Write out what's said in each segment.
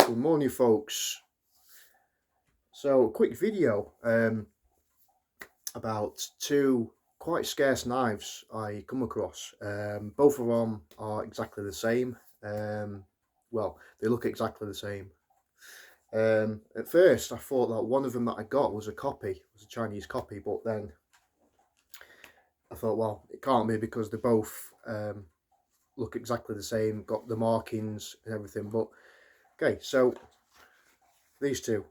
Good morning, folks. So, a quick video about two quite scarce knives I come across. Both of them are exactly the same. Well, they look exactly the same. At first, I thought that one of them that I got was a copy, was a Chinese copy, but then I thought, well, it can't be because they both look exactly the same, got the markings and everything. But okay, so these two.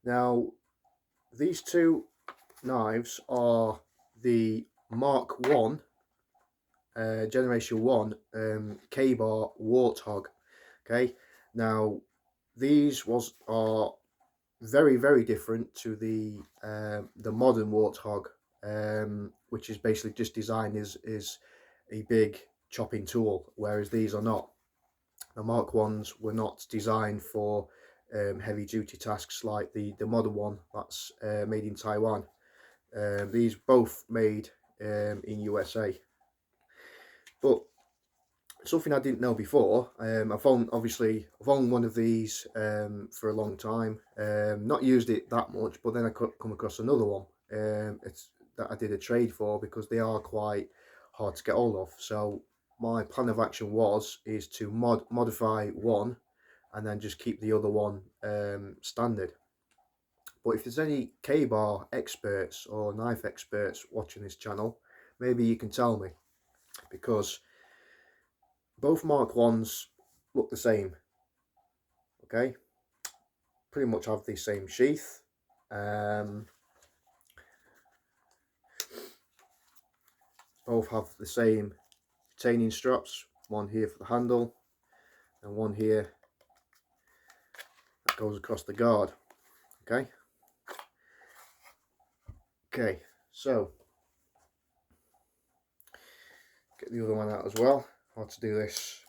Now, these two knives are the Mk1 Generation 1 Ka-Bar Warthog. Okay, now these are very different to the modern Warthog, which is basically just designed as a big chopping tool, whereas these are not. The Mark 1s were not designed for heavy duty tasks like the modern one that's made in Taiwan. These both made in USA. But something I didn't know before, I've owned one of these for a long time. Not used it that much, but then I come across another one that I did a trade for because they are quite hard to get hold of. So my plan of action is to modify one and then just keep the other one standard. But if there's any Ka-Bar experts or knife experts watching this channel, maybe you can tell me, because both Mark 1s look the same. Okay, pretty much have the same sheath. Both have the same retaining straps, one here for the handle and one here that goes across the guard. Okay, so get the other one out as well. How to do this.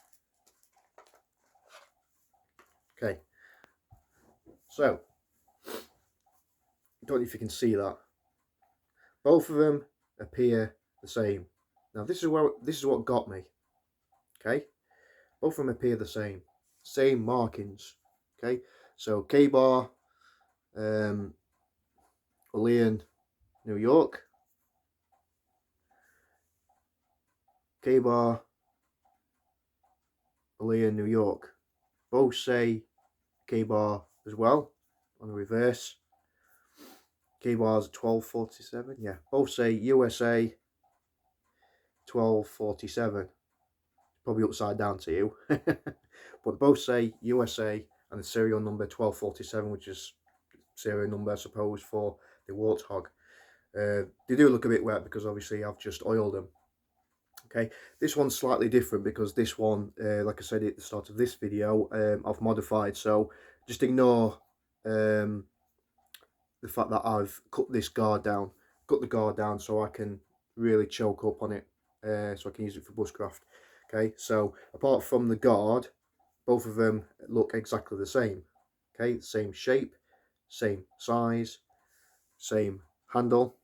Okay, so don't know if you can see that. Both of them appear the same. Now this is what got me. Okay, both of them appear the same markings. Okay, so Ka-Bar, Olean, New York. Ka-Bar, Olean, New York. Both say Ka-Bar as well on the reverse. Ka-Bar's 1247. Yeah, both say USA 1247. Probably upside down to you. But both say USA and the serial number 1247, which is serial number, I suppose, for the Warthog. They do look a bit wet because obviously I've just oiled them. Okay, this one's slightly different because this one, like I said at the start of this video, I've modified. So just ignore the fact that I've cut the guard down so I can really choke up on it, so I can use it for bushcraft. Okay, so apart from the guard, both of them look exactly the same. Okay, same shape, same size, same handle,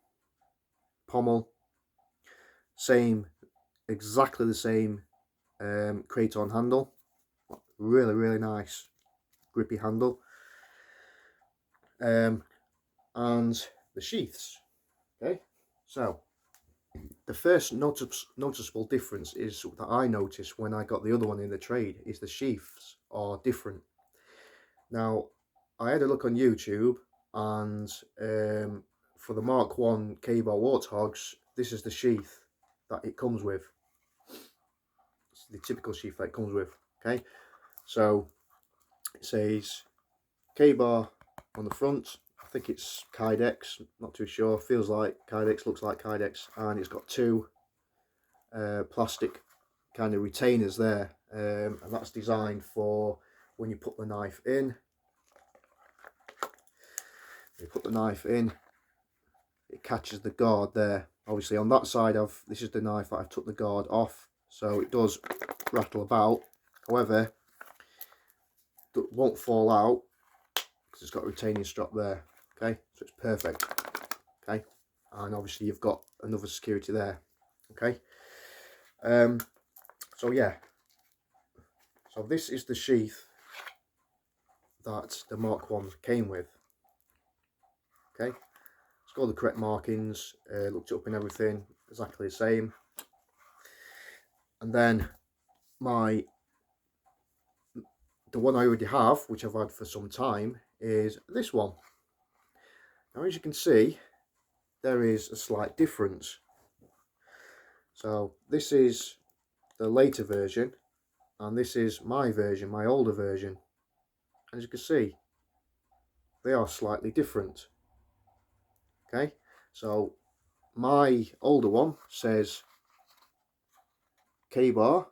pommel, exactly the same craton handle. Really nice grippy handle. And the sheaths. Okay, so the first noticeable difference is that I noticed when I got the other one in the trade is the sheaths are different. Now I had a look on YouTube, and for the Mark 1 Ka-Bar Warthogs, this is the sheath that it comes with. It's the typical sheath that it comes with. Okay, so it says Ka-Bar on the front. I think it's Kydex, not too sure. Feels like Kydex, looks like Kydex, and it's got two plastic kind of retainers there, and that's designed for when you put the knife in. You put the knife in, it catches the guard there. Obviously on that side this is the knife that I've took the guard off, so it does rattle about. However, it won't fall out because it's got a retaining strap there. Okay, so it's perfect. Okay, and obviously you've got another security there. Okay, so yeah, So this is the sheath that the Mark 1 came with. Okay, it's got all the correct markings, looked it up and everything, exactly the same. And then the one I already have, which I've had for some time, is this one. Now, as you can see, there is a slight difference. So this is the later version, and this is my version, my older version. As you can see, they are slightly different. Okay, so my older one says Ka-Bar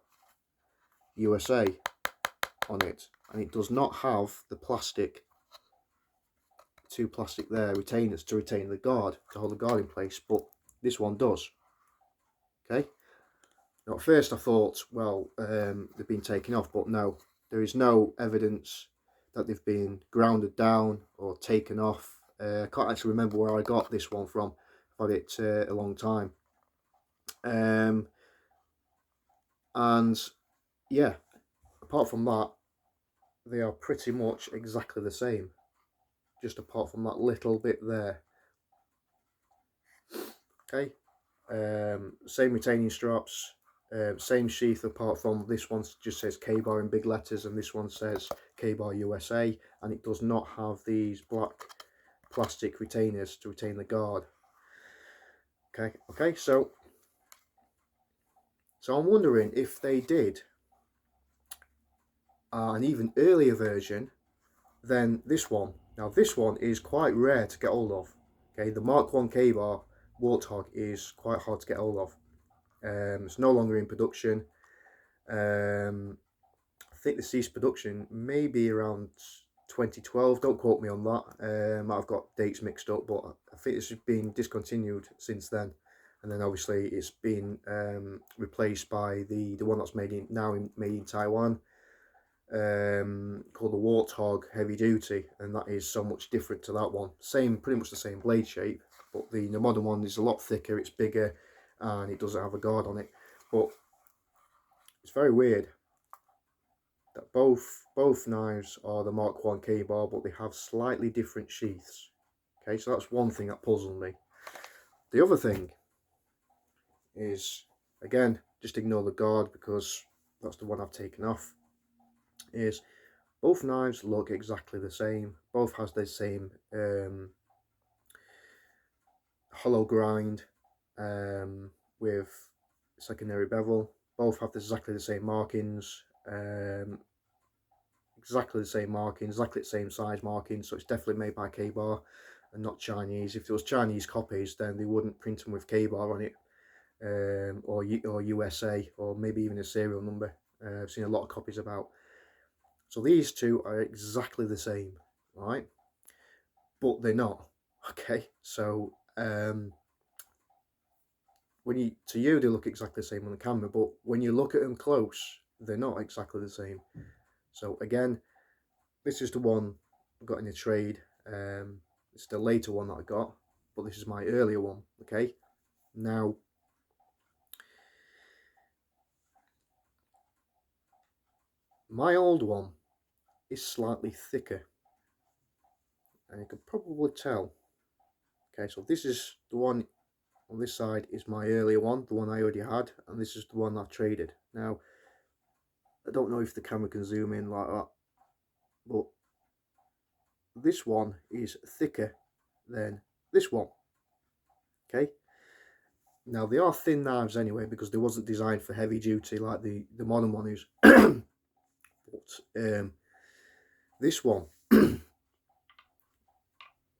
USA on it, and it does not have the two plastic there retainers to retain the guard, to hold the guard in place, but this one does. Okay, now at first I thought, well, they've been taken off, but no, there is no evidence that they've been grounded down or taken off. I can't actually remember where I got this one from. I've had it a long time. And yeah, apart from that, they are pretty much exactly the same, just apart from that little bit there. Okay, same retaining straps, same sheath, apart from this one just says Ka-Bar in big letters and this one says Ka-Bar USA, and it does not have these black plastic retainers to retain the guard. Okay, so I'm wondering if they did an even earlier version than this one. Now this one is quite rare to get hold of. Okay, the Mark 1 Ka-Bar Warthog is quite hard to get hold of. It's no longer in production. I think the ceased production maybe around 2012. Don't quote me on that. I've got dates mixed up, but I think it's been discontinued since then. And then obviously it's been replaced by the one that's made in Taiwan, called the Warthog Heavy Duty, and that is so much different to that one. Pretty much the same blade shape, but the modern one is a lot thicker, it's bigger, and it doesn't have a guard on it. But it's very weird that both knives are the Mark 1 Ka-Bar, but they have slightly different sheaths. Okay, so that's one thing that puzzled me. The other thing is, again, just ignore the guard because that's the one I've taken off, is both knives look exactly the same. Both has the same hollow grind with secondary bevel. Both have exactly the same markings, exactly the same size markings, so it's definitely made by Ka-Bar and not Chinese. If there was Chinese copies, then they wouldn't print them with Ka-Bar on it, or USA, or maybe even a serial number. I've seen a lot of copies about. So these two are exactly the same, right? But they're not. Okay, so to you they look exactly the same on the camera, but when you look at them close, they're not exactly the same. So again, this is the one I got in the trade. It's the later one that I got, but this is my earlier one. Okay, now my old one is slightly thicker, and you can probably tell. Okay, so this is the one on this side is my earlier one, the one I already had, and this is the one I've traded. Now, I don't know if the camera can zoom in like that, but this one is thicker than this one. Okay, now they are thin knives anyway because they wasn't designed for heavy duty like the modern one is. But this one, I'm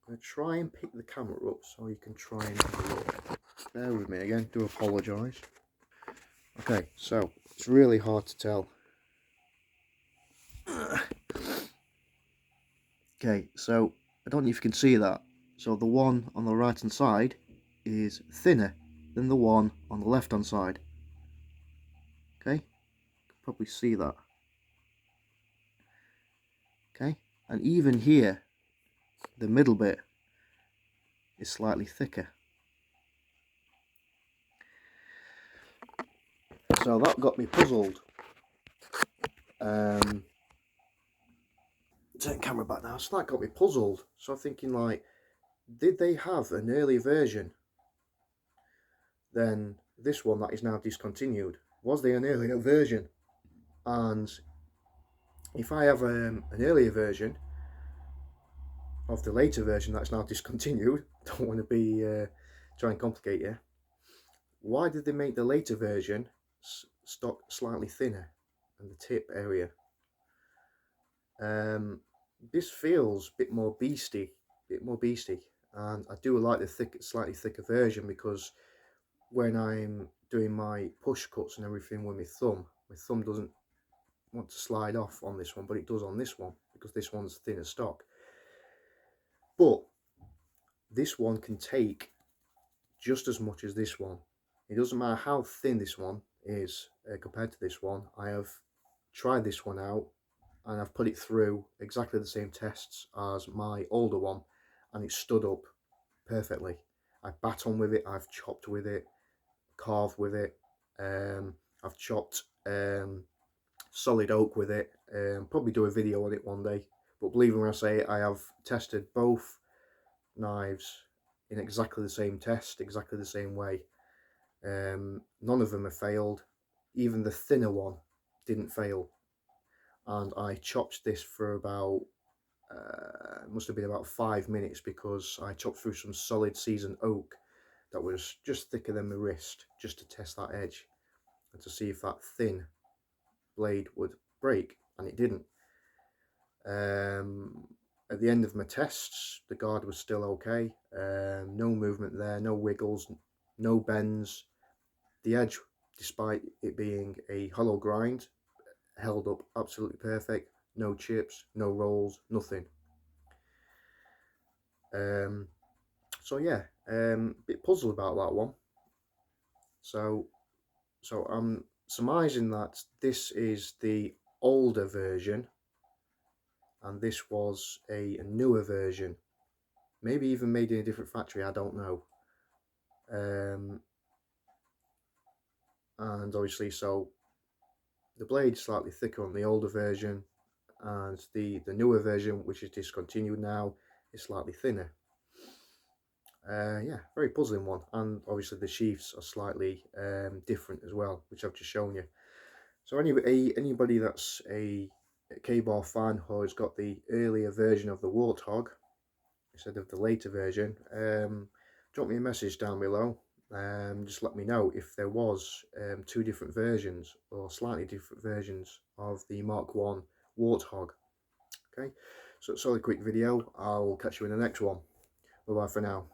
going to try and pick the camera up so you can try and have a look. Bear with me again, do apologise. Okay, so it's really hard to tell. Okay, so I don't know if you can see that. So the one on the right hand side is thinner than the one on the left hand side. Okay, you can probably see that. Okay, and even here, the middle bit is slightly thicker. So that got me puzzled. Turn camera back now. So that got me puzzled. So I'm thinking, like, did they have an early version than this one that is now discontinued? Was there an earlier version? And if I have an earlier version of the later version that's now discontinued, don't want to be trying to complicate you. Why did they make the later version stock slightly thinner and the tip area? This feels a bit more beasty, and I do like the slightly thicker version, because when I'm doing my push cuts and everything with my thumb doesn't want to slide off on this one, but it does on this one because this one's thinner stock. But this one can take just as much as this one. It doesn't matter how thin this one is compared to this one. I have tried this one out and I've put it through exactly the same tests as my older one, and it stood up perfectly. I've baton with it, I've chopped with it, carved with it, I've chopped solid oak with it. Probably do a video on it one day, but believe me when I say I have tested both knives in exactly the same test, exactly the same way. None of them have failed. Even the thinner one didn't fail, and I chopped this for about must have been about 5 minutes, because I chopped through some solid seasoned oak that was just thicker than my wrist, just to test that edge and to see if that thin blade would break, and it didn't. At the end of my tests, the guard was still okay. No movement there, no wiggles, no bends. The edge, despite it being a hollow grind, held up absolutely perfect. No chips, no rolls, nothing. So yeah, a bit puzzled about that one. So I'm surmising that this is the older version, and this was a newer version, maybe even made in a different factory, I don't know. And obviously, so the blade's slightly thicker on the older version, and the newer version, which is discontinued now, is slightly thinner. Yeah, very puzzling one, and obviously the sheaths are slightly different as well, which I've just shown you. So anybody that's a Ka-Bar fan who has got the earlier version of the Warthog instead of the later version, drop me a message down below. Just let me know if there was two different versions or slightly different versions of the Mk1 Warthog. Okay, so it's a quick video. I'll catch you in the next one. Bye bye for now.